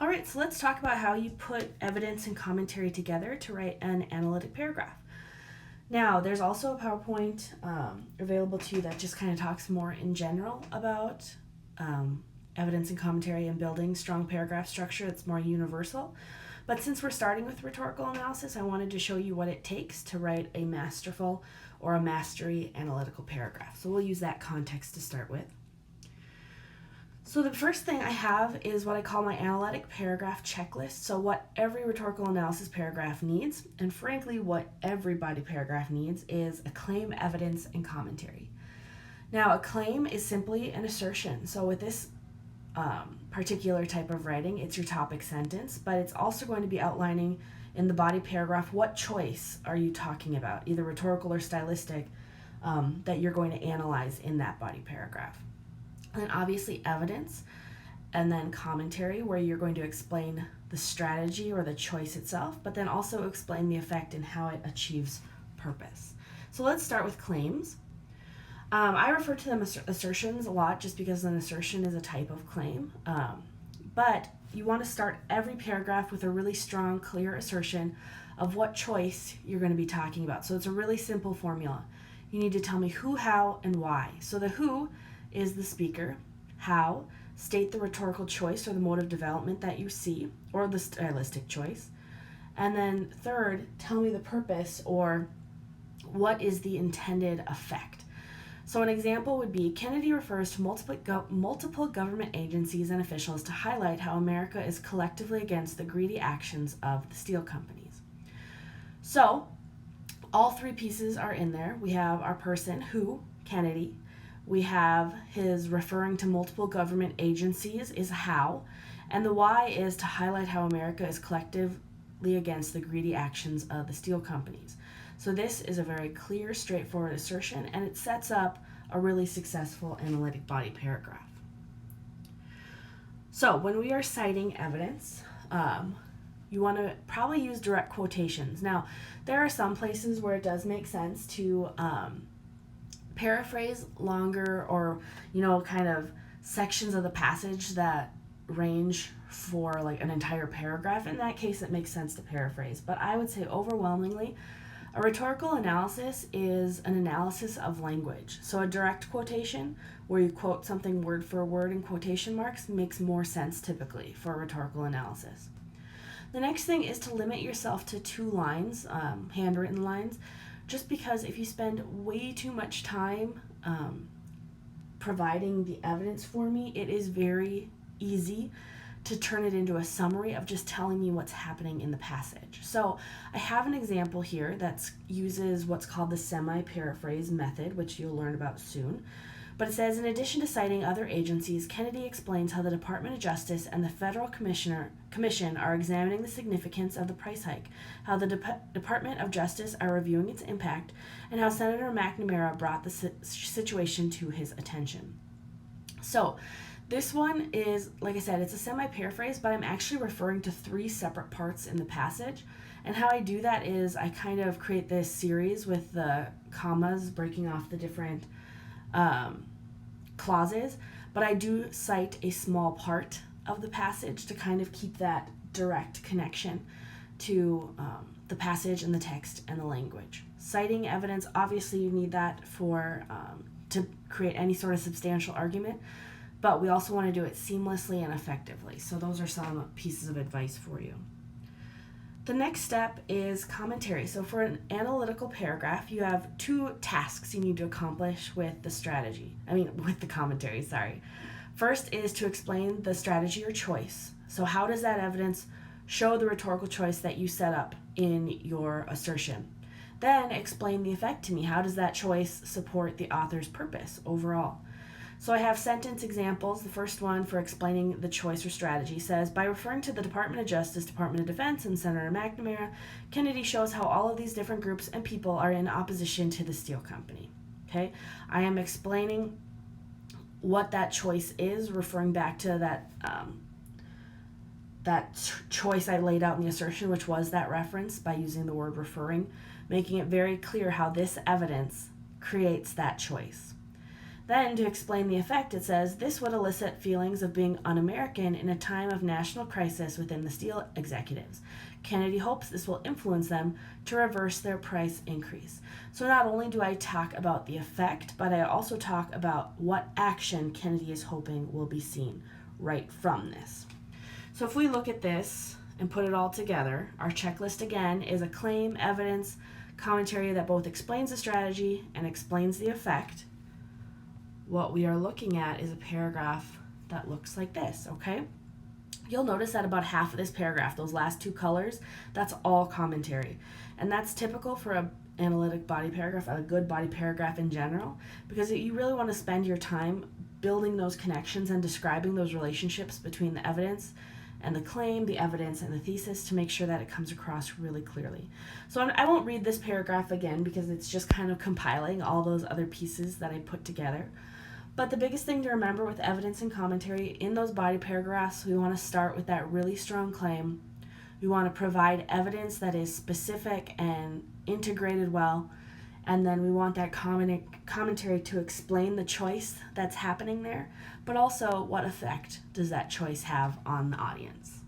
All right, so let's talk about how you put evidence and commentary together to write an analytic paragraph. Now, there's also a PowerPoint available to you that just kind of talks more in general about evidence and commentary and building strong paragraph structure. It's more universal. But since we're starting with rhetorical analysis, I wanted to show you what it takes to write a masterful or a mastery analytical paragraph. So we'll use that context to start with. So the first thing I have is what I call my analytic paragraph checklist. So what every rhetorical analysis paragraph needs, and frankly what every body paragraph needs, is a claim, evidence, and commentary. Now a claim is simply an assertion. So with this particular type of writing, it's your topic sentence, but it's also going to be outlining in the body paragraph what choice are you talking about, either rhetorical or stylistic, that you're going to analyze in that body paragraph. And obviously evidence, and then commentary, where you're going to explain the strategy or the choice itself, but then also explain the effect and how it achieves purpose. So let's start with claims. I refer to them as assertions a lot just because an assertion is a type of claim, but you want to start every paragraph with a really strong, clear assertion of what choice you're going to be talking about. So it's a really simple formula. You need to tell me who, how, and why. So the who is the speaker. How, state the rhetorical choice or the mode of development that you see, or the stylistic choice. And then third, tell me the purpose, or what is the intended effect. So an example would be, Kennedy refers to multiple government agencies and officials to highlight how America is collectively against the greedy actions of the steel companies. So all three pieces are in there. We have our person, who, Kennedy. We have his referring to multiple government agencies is how, and the why is to highlight how America is collectively against the greedy actions of the steel companies. So this is a very clear, straightforward assertion, and it sets up a really successful analytic body paragraph. So when we are citing evidence, you want to probably use direct quotations. Now, there are some places where it does make sense to paraphrase longer or, kind of sections of the passage that range for like an entire paragraph. In that case, it makes sense to paraphrase. But I would say overwhelmingly, a rhetorical analysis is an analysis of language. So a direct quotation, where you quote something word for word in quotation marks, makes more sense typically for a rhetorical analysis. The next thing is to limit yourself to 2 lines, handwritten lines, just because if you spend way too much time providing the evidence for me, it is very easy to turn it into a summary of just telling me what's happening in the passage. So I have an example here that uses what's called the semi-paraphrase method, which you'll learn about soon. But it says, in addition to citing other agencies, Kennedy explains how the Department of Justice and the Federal Commission are examining the significance of the price hike, how the Department of Justice are reviewing its impact, and how Senator McNamara brought the situation to his attention. So this one is, like I said, it's a semi-paraphrase, but I'm actually referring to 3 separate parts in the passage. And how I do that is I kind of create this series with the commas breaking off the different clauses, but I do cite a small part of the passage to kind of keep that direct connection to the passage and the text and the language. Citing evidence, obviously you need that for to create any sort of substantial argument, but we also want to do it seamlessly and effectively. So those are some pieces of advice for you. The next step is commentary. So for an analytical paragraph, you have 2 tasks you need to accomplish with the commentary, sorry. First is to explain the strategy or choice. So how does that evidence show the rhetorical choice that you set up in your assertion? Then explain the effect to me. How does that choice support the author's purpose overall? So I have sentence examples. The first one for explaining the choice or strategy says, by referring to the Department of Justice, Department of Defense, and Senator McNamara, Kennedy shows how all of these different groups and people are in opposition to the steel company. Okay, I am explaining what that choice is, referring back to that choice I laid out in the assertion, which was that reference, by using the word referring, making it very clear how this evidence creates that choice. Then, to explain the effect, it says, this would elicit feelings of being un-American in a time of national crisis within the steel executives. Kennedy hopes this will influence them to reverse their price increase. So not only do I talk about the effect, but I also talk about what action Kennedy is hoping will be seen right from this. So if we look at this and put it all together, our checklist again is a claim, evidence, commentary that both explains the strategy and explains the effect. What we are looking at is a paragraph that looks like this, okay? You'll notice that about half of this paragraph, those last two colors, that's all commentary. And that's typical for an analytic body paragraph, a good body paragraph in general, because you really want to spend your time building those connections and describing those relationships between the evidence and the claim, the evidence, and the thesis to make sure that it comes across really clearly. So I won't read this paragraph again because it's just kind of compiling all those other pieces that I put together. But the biggest thing to remember with evidence and commentary, in those body paragraphs, we want to start with that really strong claim. We want to provide evidence that is specific and integrated well. And then we want that commentary to explain the choice that's happening there, but also what effect does that choice have on the audience.